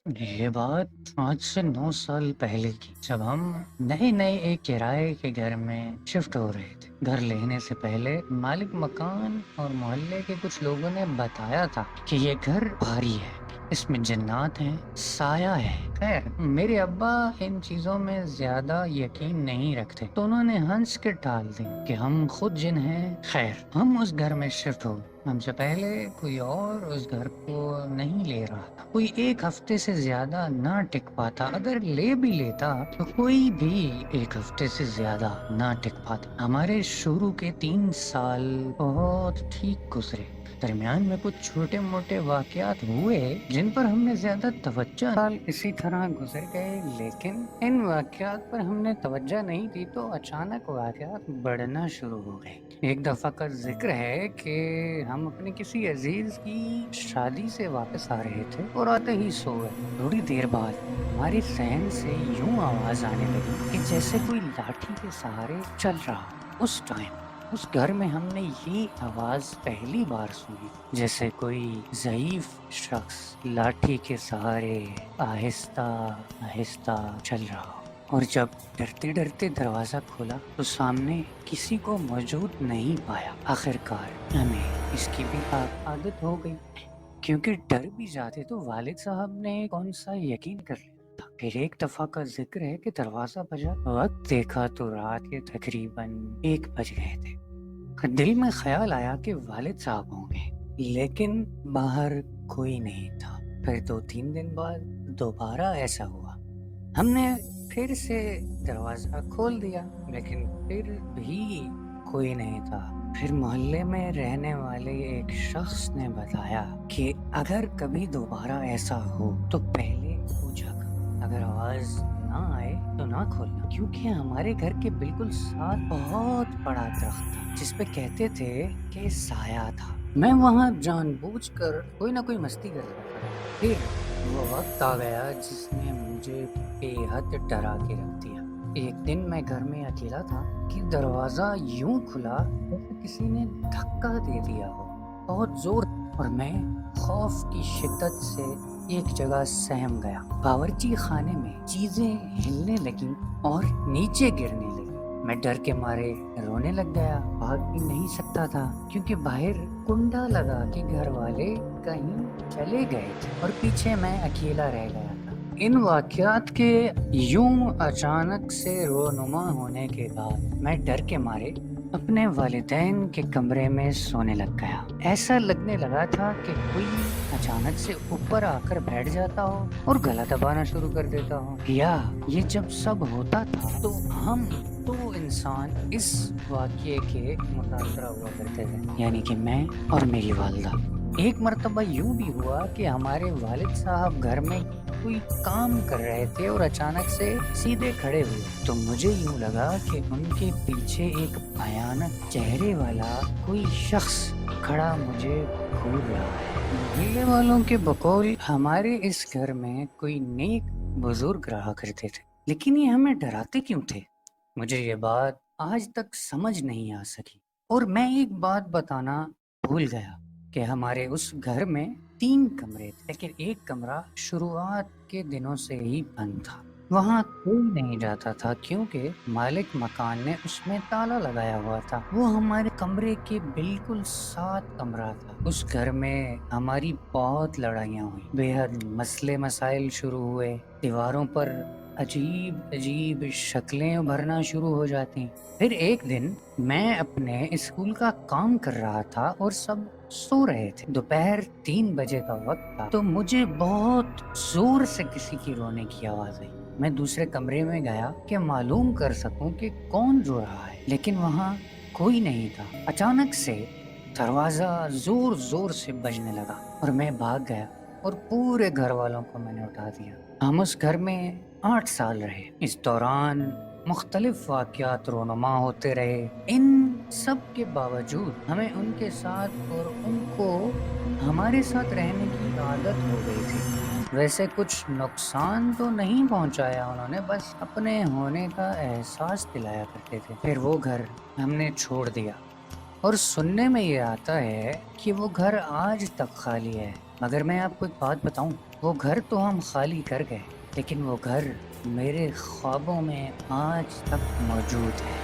یہ بات آج سے 9 سال پہلے کی، جب ہم نئے نئے ایک کرائے کے گھر میں شفٹ ہو رہے تھے۔ گھر لینے سے پہلے مالک مکان اور محلے کے کچھ لوگوں نے بتایا تھا کہ یہ گھر بھاری ہے، اس میں جنات ہیں، سایہ ہے۔ خیر، میرے ابا ان چیزوں میں زیادہ یقین نہیں رکھتے، تو انہوں نے ہنس کے ٹال دی کہ ہم خود جن ہیں۔ خیر، ہم اس گھر میں شفٹ ہو گئے۔ ہم سے پہلے کوئی اور اس گھر کو نہیں لے رہا تھا، کوئی 1 ہفتے سے زیادہ نہ ٹک پاتا، اگر لے بھی لیتا تو کوئی بھی 1 ہفتے سے زیادہ نہ ٹک پاتا۔ ہمارے شروع کے 3 سال بہت ٹھیک گزرے، درمیان میں کچھ چھوٹے موٹے واقعات ہوئے جن پر ہم نے زیادہ توجہ سال اسی طرح گزر گئے، لیکن ان واقعات پر ہم نے توجہ نہیں دی تو اچانک واقعات بڑھنا شروع ہو گئے۔ ایک دفعہ کا ذکر ہے کہ ہم اپنے کسی عزیز کی شادی سے واپس آ رہے تھے اور آتے ہی سو گئے۔ تھوڑی دیر بعد ہمارے ذہن سے یوں آواز آنے لگی کہ جیسے کوئی لاٹھی کے سہارے چل رہا ہو۔ اس ٹائم اس گھر میں ہم نے یہ آواز پہلی بار سنی، جیسے کوئی ضعیف شخص لاٹھی کے سہارے آہستہ آہستہ چل رہا ہو۔ اور جب ڈرتے ڈرتے دروازہ کھولا تو سامنے کسی کو موجود نہیں پایا۔ آخرکار ہمیں اس کی بھی عادت ہو گئی، کیونکہ ڈر بھی جاتے تو والد صاحب نے کون سا یقین کر لیا تھا۔ پھر ایک دفعہ کا ذکر ہے کہ دروازہ بجا، وقت دیکھا تو رات کے تقریباً 1 بج گئے تھے۔ دل میں خیال آیا کہ والد صاحب ہوں گے، لیکن باہر کوئی نہیں تھا۔ پھر 2-3 دن بعد دوبارہ ایسا ہوا، ہم نے پھر سے دروازہ کھول دیا، لیکن پھر بھی کوئی نہیں تھا۔ پھر محلے میں رہنے والے ایک شخص نے بتایا کہ اگر کبھی دوبارہ ایسا ہو تو پہلے پوچھا کر، اگر آواز نہ آئے تو نہ کھولنا، کیونکہ ہمارے گھر کے بالکل ساتھ بہت بڑا درخت تھا جس پہ کہتے تھے کہ سایہ تھا۔ میں وہاں جان بوجھ کر کوئی نہ کوئی مستی کر رہا تھا۔ پھر وہ وقت آ گیا جس نے مجھے بے حد ڈرا کے رکھ دیا۔ ایک دن میں گھر میں اکیلا تھا کہ دروازہ یوں کھلا جیسے کسی نے دھکا دے دیا ہو، بہت زور، اور میں خوف کی شدت سے ایک جگہ سہم گیا۔ باورچی خانے میں چیزیں ہلنے لگیں اور نیچے گرنے لگیں۔ میں ڈر کے مارے رونے لگ گیا، بھاگ بھی نہیں سکتا تھا کیونکہ باہر کنڈا لگا کے گھر والے کہیں چلے گئے تھے اور پیچھے میں اکیلا رہ گیا تھا۔ ان واقعات کے یوں اچانک سے رونما ہونے کے بعد میں ڈر کے مارے اپنے والدین کے کمرے میں سونے لگ گیا۔ ایسا لگنے لگا تھا کہ کوئی اچانک سے اوپر آ کر بیٹھ جاتا ہو اور گلا دبانا شروع کر دیتا ہو۔ یا یہ جب سب ہوتا تھا تو ہم انسان اس واقعے کے متاثرہ ہوا کرتے تھے، یعنی کہ میں اور میری والدہ۔ ایک مرتبہ یوں بھی ہوا کہ ہمارے والد صاحب گھر میں کوئی کام کر رہے تھے اور اچانک سے سیدھے کھڑے ہوئے تو مجھے یوں لگا کہ ان کے پیچھے ایک بھیانک چہرے والا کوئی شخص کھڑا مجھے گھور رہا ہے۔ محلے والوں کے بقول ہمارے اس گھر میں کوئی نیک بزرگ رہا کرتے تھے، لیکن یہ ہمیں ڈراتے کیوں تھے؟ مجھے یہ بات آج تک سمجھ نہیں آ سکی، اور میں ایک بات بتانا بھول گیا کہ ہمارے اس گھر میں 3 کمرے تھے، لیکن ایک کمرہ شروعات کے دنوں سے ہی بند تھا۔ وہاں کوئی نہیں جاتا تھا کیونکہ مالک مکان نے اس میں تالا لگایا ہوا تھا۔ وہ ہمارے کمرے کے بالکل ساتھ کمرہ تھا۔ اس گھر میں ہماری بہت لڑائیاں ہوئی، بے حد مسئلے مسائل شروع ہوئے، دیواروں پر عجیب عجیب شکلیں ابھرنا شروع ہو جاتی۔ پھر ایک دن میں اپنے اسکول کا کام کر رہا تھا اور سب سو رہے تھے۔ دوپہر 3 بجے کا وقت تھا تو مجھے بہت زور سے کسی کی رونے کی آواز آئی۔ میں دوسرے کمرے میں گیا کہ معلوم کر سکوں کہ کون رو رہا ہے، لیکن وہاں کوئی نہیں تھا۔ اچانک سے دروازہ زور زور سے بجنے لگا اور میں بھاگ گیا اور پورے گھر والوں کو میں نے اٹھا دیا۔ ہم اس گھر میں 8 سال رہے۔ اس دوران مختلف واقعات رونما ہوتے رہے۔ ان سب کے باوجود ہمیں ان کے ساتھ اور ان کو ہمارے ساتھ رہنے کی عادت ہو گئی تھی۔ ویسے کچھ نقصان تو نہیں پہنچایا انہوں نے، بس اپنے ہونے کا احساس دلایا کرتے تھے۔ پھر وہ گھر ہم نے چھوڑ دیا اور سننے میں یہ آتا ہے کہ وہ گھر آج تک خالی ہے۔ مگر میں آپ کو ایک بات بتاؤں، وہ گھر تو ہم خالی کر گئے، لیکن وہ گھر میرے خوابوں میں آج تک موجود ہے۔